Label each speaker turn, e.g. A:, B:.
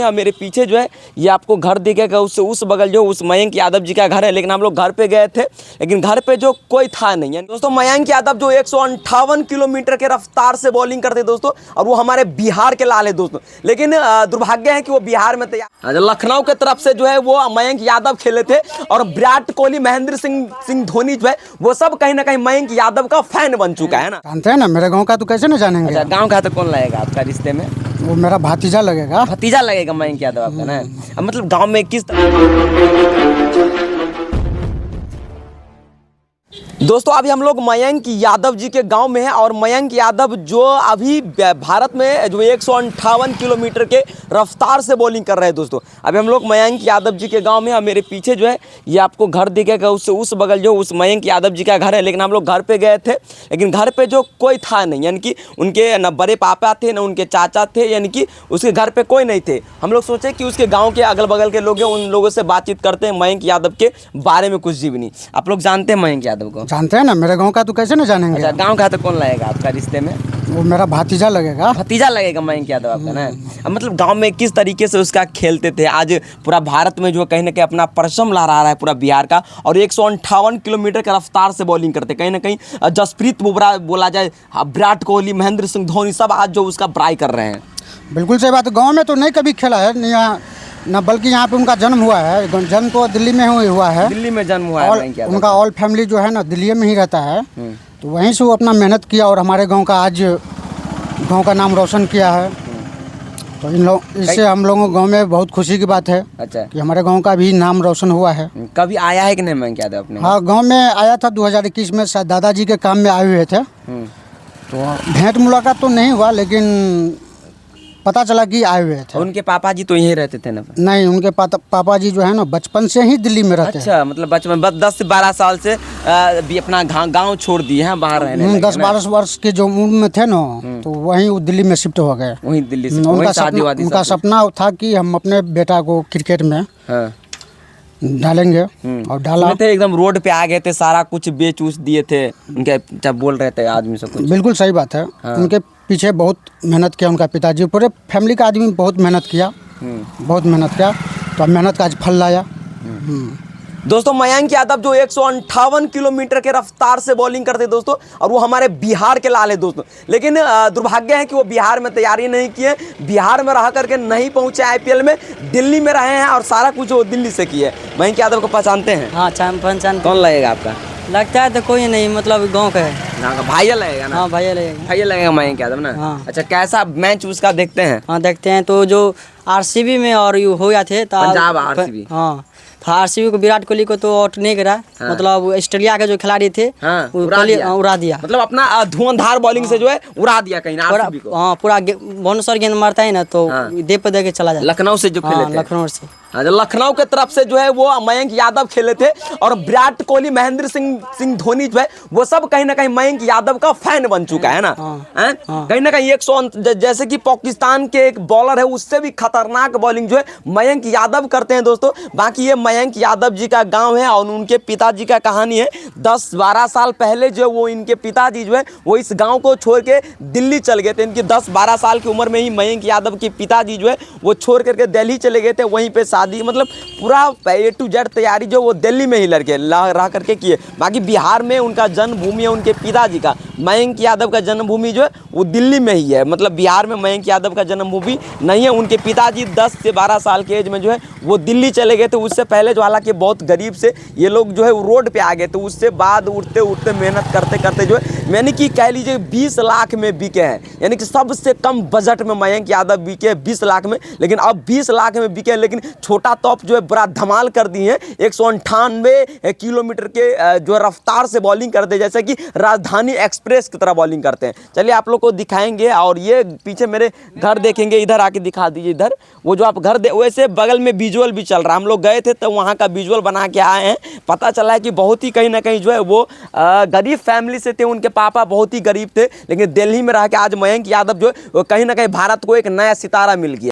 A: मेरे पीछे जो है ये आपको घर दिखेगा, उससे उस बगल जो उस मयंक यादव जी का घर है। लेकिन हम लोग घर पे गए थे, लेकिन घर पे जो कोई था नहीं है दोस्तों। मयंक यादव जो 158 किलोमीटर के रफ्तार से बॉलिंग करते दोस्तों, और वो हमारे बिहार के लाल है दोस्तों। लेकिन दुर्भाग्य है कि वो बिहार में तैयार लखनऊ के तरफ से जो है वो मयंक यादव खेले थे, और विराट कोहली, महेंद्र सिंह धोनी जो है वो सब कहीं ना कहीं मयंक यादव का फैन बन चुका है ना।
B: जानते हैं ना मेरे गाँव का, तो कैसे ना जानेंगे।
A: अच्छा, गाँव का तो कौन लगेगा आपका रिश्ते में?
B: वो मेरा भतीजा लगेगा।
A: भतीजा लगेगा मयंक यादव आपका ना। अब मतलब गांव में किस दोस्तों अभी हम लोग मयंक यादव जी के गांव में हैं, और मयंक यादव जो अभी भारत में जो 158 किलोमीटर के रफ्तार से बॉलिंग कर रहे हैं दोस्तों। अभी हम लोग मयंक यादव जी के गांव में, और मेरे पीछे जो है ये आपको घर दिखेगा, उससे उस बगल जो उस मयंक यादव जी का घर है। लेकिन हम लोग घर पे गए थे, लेकिन घर पे जो कोई था नहीं, यानी कि उनके न बड़े पापा थे न उनके चाचा थे, यानी कि उसके घर पे कोई नहीं थे। हम लोग सोचे कि उसके गाँव के अगल बगल के लोग हैं, उन लोगों से बातचीत करते हैं मयंक यादव के बारे में कुछ जीवनी। आप लोग जानते हैं मयंक यादव को?
B: जानते हैं ना मेरे गाँव का, तो कैसे ना जानेंगे।
A: अच्छा, गांव का तो कौन लगेगा आपका रिश्ते में?
B: वो मेरा भतीजा लगेगा।
A: भतीजा लगेगा मयंक यादव आपका ना। अब मतलब गांव में किस तरीके से उसका खेलते थे, आज पूरा भारत में जो कहीं ना कहीं अपना परचम लहरा रहा है पूरा बिहार का, और 158 किलोमीटर के रफ्तार से बॉलिंग करते कहीं ना कहीं जसप्रीत बुमराह बोला जाए, विराट कोहली, महेंद्र सिंह धोनी सब आज जो उसका बड़ाई कर रहे हैं।
B: बिल्कुल सही बात है। गाँव में तो नहीं कभी खेला है यहाँ न, बल्कि यहाँ पे उनका जन्म हुआ है। जन्म तो दिल्ली में हुआ है।
A: दिल्ली में जन्म हुआ है।
B: उनका ऑल फैमिली जो है ना दिल्ली में ही रहता है, तो वहीं से वो अपना मेहनत किया और हमारे गांव का आज गांव का नाम रोशन किया है। तो इससे हम लोगों गांव में बहुत खुशी की बात है। अच्छा, कि हमारे गांव का भी नाम रोशन हुआ है।
A: कभी आया है कि नहीं मयंक यादव अपने?
B: हाँ, गांव में आया था 2021 में, शायद दादाजी के काम में आए हुए थे। तो भेंट मुलाकात तो नहीं हुआ, लेकिन पता चला कि आए हुए थे।
A: उनके पापा जी तो यहीं रहते थे ना?
B: नहीं, उनके पापा जी जो है ना बचपन से ही दिल्ली में रहते हैं।
A: अच्छा, मतलब बचपन 10 से 12 साल से भी अपना गांव छोड़ दिए हैं, बाहर रहने लगे।
B: 10-12 वर्ष के जो उम्र में थे ना, तो वहीं वो दिल्ली में शिफ्ट हो गए।
A: वहीं दिल्ली से
B: उनका सपना था कि हम अपने बेटा को क्रिकेट में डालेंगे, और डाला
A: थे। एकदम रोड पे आ गए थे, सारा कुछ बेच उच दिए थे उनके, जब बोल रहे थे आदमी सब कुछ।
B: बिल्कुल सही बात है। उनके पीछे बहुत मेहनत किया उनका पिताजी, पूरे फैमिली का आदमी बहुत मेहनत किया, बहुत मेहनत किया, तो मेहनत का आज फल लाया।
A: दोस्तों मयंक यादव जो 158 किलोमीटर के रफ्तार से बॉलिंग करते दोस्तों, और वो हमारे बिहार के लाल है दोस्तों। लेकिन दुर्भाग्य है कि वो बिहार में तैयारी नहीं किए, बिहार में रह करके नहीं पहुंचे आईपीएल में, दिल्ली में रहे हैं और सारा कुछ वो दिल्ली से किए। मयंक यादव को पहचानते हैं?
C: हाँ, पहचान।
A: कौन लगेगा आपका?
C: लगता है तो कोई नहीं, मतलब गांव का है।
A: गाँव का भैया लगेगा ना?
C: हाँ, भैया लगेगा
A: मयंक यादव ना।
C: हाँ।
A: अच्छा, कैसा मैच उसका देखते हैं?
C: हाँ, देखते हैं। तो जो आरसीबी में और यू हो गया थे,
A: पंजाब आरसीबी।
C: हाँ, तो आरसीबी को विराट कोहली को तो आउट नहीं करा। हाँ। मतलब ऑस्ट्रेलिया के जो खिलाड़ी थे,
A: हाँ,
C: उड़ा दिया।
A: मतलब अपना धुआंधार बॉलिंग से जो है उड़ा दिया कहीं आरसीबी को।
C: हाँ, पूरा भुवनेश्वर गेंद मारता है ना, तो दे पे दे के चला जाए।
A: लखनऊ से जो खेले थे।
C: लखनऊ से।
A: लखनऊ के तरफ से जो है वो मयंक यादव खेले थे, और विराट कोहली, महेंद्र सिंह धोनी जो है वो सब कहीं ना कहीं मयंक यादव का फैन बन चुका है ना। कहीं ना कहीं 100 जैसे कि पाकिस्तान के एक बॉलर है, उससे भी खतरनाक बॉलिंग जो है मयंक यादव करते हैं दोस्तों। बाकी ये मयंक यादव जी का गांव है, और उनके पिताजी का कहानी है। 10-12 साल पहले जो वो इनके पिताजी जो है वो इस गाँव को छोड़ के दिल्ली चल गए थे। इनकी 10-12 साल की उम्र में ही मयंक यादव के पिताजी जो है वो छोड़ करके दिल्ली चले गए थे। वहीं पे शादी, मतलब पूरा A to Z तैयारी जो वो दिल्ली में ही रह करके किए। बाकी बिहार में उनका जन्मभूमि है, उनके पिताजी का मयंक यादव का जन्मभूमि जो है वो दिल्ली में ही है। मतलब बिहार में मयंक यादव का जन्मभूमि नहीं है। उनके पिताजी 10 से 12 साल के एज में जो है वो दिल्ली चले गए थे। उससे पहले जो हालांकि बहुत गरीब से ये लोग जो है वो रोड पे आ गए थे। उससे बाद उठते उठते मेहनत करते करते जो है, यानी कि कह लीजिए 20 लाख में बिके हैं, यानी कि सबसे कम बजट में मयंक यादव बिके 20 लाख में। लेकिन अब 20 लाख में बिके, लेकिन छोटा तौप जो है बड़ा धमाल कर दी है। 198 किलोमीटर के जो रफ्तार से बॉलिंग करते हैं, जैसे कि राजधानी एक्सप्रेस की तरह बॉलिंग करते हैं। चलिए आप लोग को दिखाएंगे, और ये पीछे मेरे घर देखेंगे, इधर आके दिखा दीजिए। इधर वो जो आप घर वैसे बगल में विजुअल भी चल रहा है। हम लोग गए थे तो वहाँ का विजुअल बना के आए हैं। पता चला है कि बहुत ही कहीं ना कहीं जो है वो गरीब फैमिली से थे। उनके पापा बहुत ही गरीब थे, लेकिन दिल्ली में रह के आज मयंक यादव जो है कहीं ना कहीं भारत को एक नया सितारा मिल गया।